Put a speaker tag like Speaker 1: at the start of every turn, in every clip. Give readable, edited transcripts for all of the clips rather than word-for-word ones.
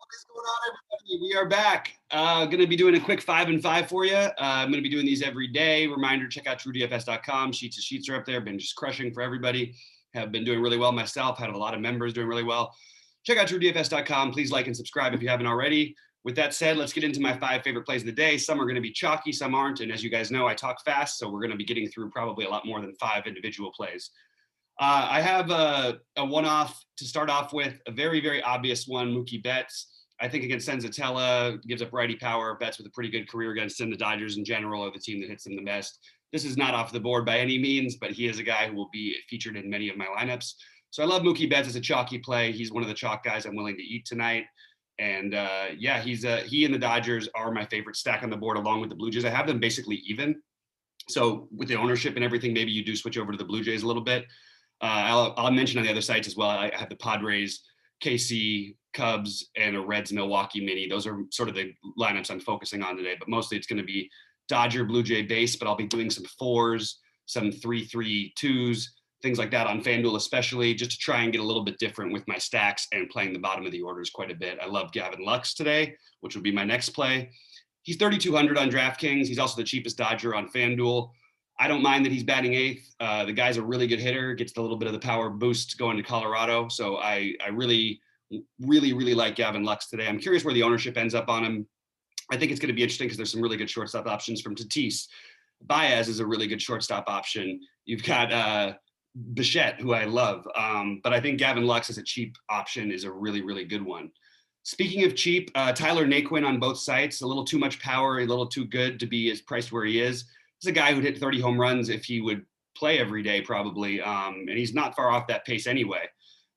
Speaker 1: What's going on, everybody? We are back. Going to be doing a quick 5 and 5 for you. I'm going to be doing these every day. Reminder: check out TrueDFS.com. Sheets are up there. Been just crushing for everybody. Have been doing really well myself. Had a lot of members doing really well. Check out TrueDFS.com. Please like and subscribe if you haven't already. With that said, let's get into my 5 favorite plays of the day. Some are going to be chalky, some aren't. And as you guys know, I talk fast, so we're going to be getting through probably a lot more than 5 individual plays. I have a one-off to start off with, a very, very obvious one, Mookie Betts. I think against Senzatella, gives up righty power. Betts with a pretty good career against him. The Dodgers in general are the team that hits him the best. This is not off the board by any means, but he is a guy who will be featured in many of my lineups. So I love Mookie Betts as a chalky play. He's one of the chalk guys I'm willing to eat tonight. And yeah, he and the Dodgers are my favorite stack on the board, along with the Blue Jays. I have them basically even. So with the ownership and everything, maybe you do switch over to the Blue Jays a little bit. I'll mention on the other sites as well. I have the Padres, KC, Cubs, and a Reds Milwaukee mini. Those are sort of the lineups I'm focusing on today, but mostly it's going to be Dodger, Blue Jay base, but I'll be doing some 4s, some 3-3-2s, things like that on FanDuel especially, just to try and get a little bit different with my stacks and playing the bottom of the orders quite a bit. I love Gavin Lux today, which would be my next play. He's 3,200 on DraftKings. He's also the cheapest Dodger on FanDuel. I don't mind that he's batting 8th. The guy's a really good hitter, gets a little bit of the power boost going to Colorado. So I really like Gavin Lux today. I'm curious where the ownership ends up on him. I think it's going to be interesting because there's some really good shortstop options from Tatis. Baez is a really good shortstop option. You've got Bichette, who I love. But I think Gavin Lux as a cheap option is a really good one. Speaking of cheap, Tyler Naquin on both sites, a little too much power, a little too good to be as priced where he is. He's a guy who'd hit 30 home runs if he would play every day, probably. And he's not far off that pace anyway.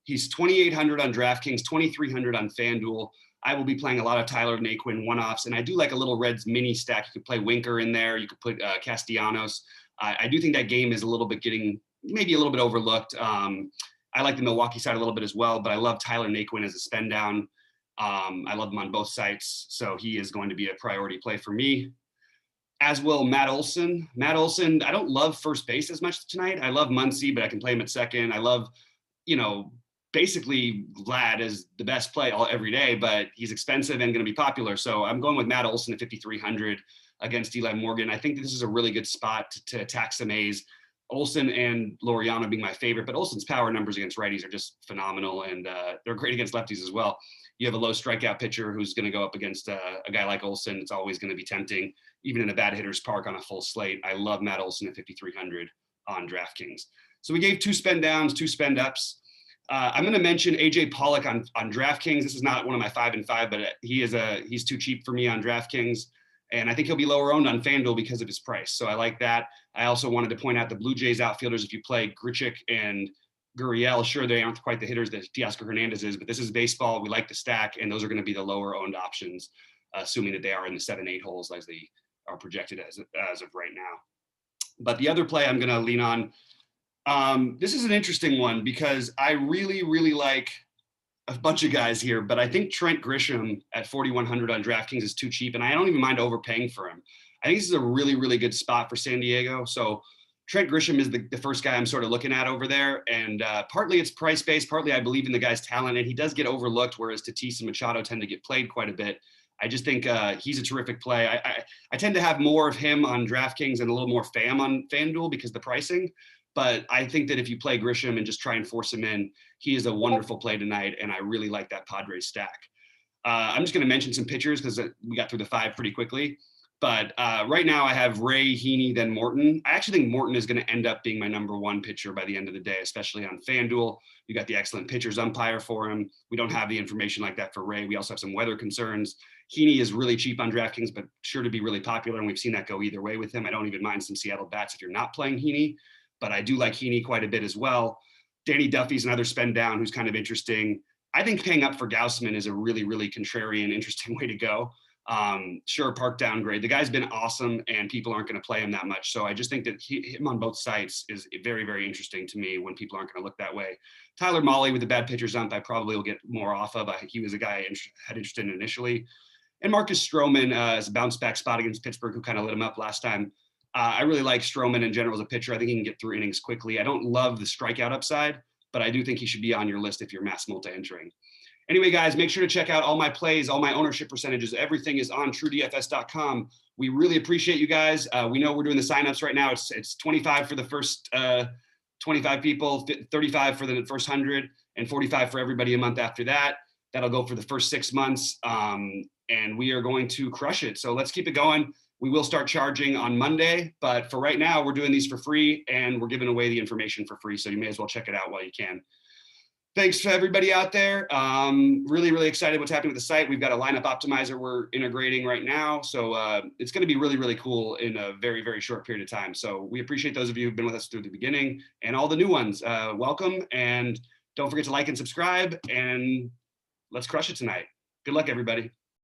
Speaker 1: He's 2,800 on DraftKings, 2,300 on FanDuel. I will be playing a lot of Tyler Naquin one-offs, and I do like a little Reds mini stack. You could play Winker in there. You could put Castellanos. I do think that game is a little bit getting maybe a little bit overlooked. I like the Milwaukee side a little bit as well, but I love Tyler Naquin as a spend down. I love him on both sites, so he is going to be a priority play for me. As will Matt Olsen. Matt Olsen, I don't love first base as much tonight. I love Muncy, but I can play him at second. I love, basically Vlad is the best play every day, but he's expensive and going to be popular. So I'm going with Matt Olsen at 5,300 against Eli Morgan. I think that this is a really good spot to attack some A's. Olsen and Laureano being my favorite, but Olsen's power numbers against righties are just phenomenal, and they're great against lefties as well. You have a low strikeout pitcher who's going to go up against a guy like Olsen. It's always going to be tempting, even in a bad hitter's park on a full slate. I love Matt Olsen at 5,300 on DraftKings. So we gave 2 spend downs, 2 spend ups. I'm going to mention AJ Pollock on DraftKings. This is not one of my 5 and 5, but he's too cheap for me on DraftKings. And I think he'll be lower owned on FanDuel because of his price. So I like that. I also wanted to point out the Blue Jays outfielders. If you play Grichuk and Gurriel, sure, they aren't quite the hitters that Teoscar Hernandez is, but this is baseball. We like the stack, and those are going to be the lower owned options, assuming that they are in the 7-8 holes as they are projected as of right now. But the other play I'm going to lean on, this is an interesting one because I really like a bunch of guys here, but I think Trent Grisham at 4,100 on DraftKings is too cheap, and I don't even mind overpaying for him. I think this is a really good spot for San Diego. So Trent Grisham is the first guy I'm sort of looking at over there, and partly it's price-based, partly I believe in the guy's talent, and he does get overlooked, whereas Tatis and Machado tend to get played quite a bit. I just think he's a terrific play. I tend to have more of him on DraftKings and a little more Pham on FanDuel because of the pricing. But I think that if you play Grisham and just try and force him in, he is a wonderful play tonight, and I really like that Padres stack. I'm just going to mention some pitchers because we got through the 5 pretty quickly. But right now I have Ray, Heaney, then Morton. I actually think Morton is going to end up being my number 1 pitcher by the end of the day, especially on FanDuel. You got the excellent pitchers umpire for him. We don't have the information like that for Ray. We also have some weather concerns. Heaney is really cheap on DraftKings, but sure to be really popular, and we've seen that go either way with him. I don't even mind some Seattle bats if you're not playing Heaney, but I do like Heaney quite a bit as well. Danny Duffy's another spend down who's kind of interesting. I think paying up for Gausman is a really contrarian, interesting way to go. Sure, park downgrade. The guy's been awesome, and people aren't going to play him that much. So I just think that him on both sites is very interesting to me when people aren't going to look that way. Tyler Mahle with the bad pitcher's ump, I probably will get more off of. He was a guy I had interest in initially. And Marcus Stroman as a bounce back spot against Pittsburgh, who kind of lit him up last time. I really like Stroman in general as a pitcher. I think he can get through innings quickly. I don't love the strikeout upside, but I do think he should be on your list if you're mass multi-entering. Anyway, guys, make sure to check out all my plays, all my ownership percentages. Everything is on truedfs.com. We really appreciate you guys. We know we're doing the signups right now. It's 25 for the first 25 people, 35 for the first 100, and 45 for everybody a month after that. That'll go for the first 6 months. And we are going to crush it. So let's keep it going. We will start charging on Monday, but for right now, we're doing these for free and we're giving away the information for free. So you may as well check it out while you can. Thanks to everybody out there. Really, really excited what's happening with the site. We've got a lineup optimizer we're integrating right now. So it's going to be really, really cool in a very, very short period of time. So we appreciate those of you who've been with us through the beginning, and all the new ones. Welcome, and don't forget to like and subscribe, and let's crush it tonight. Good luck, everybody.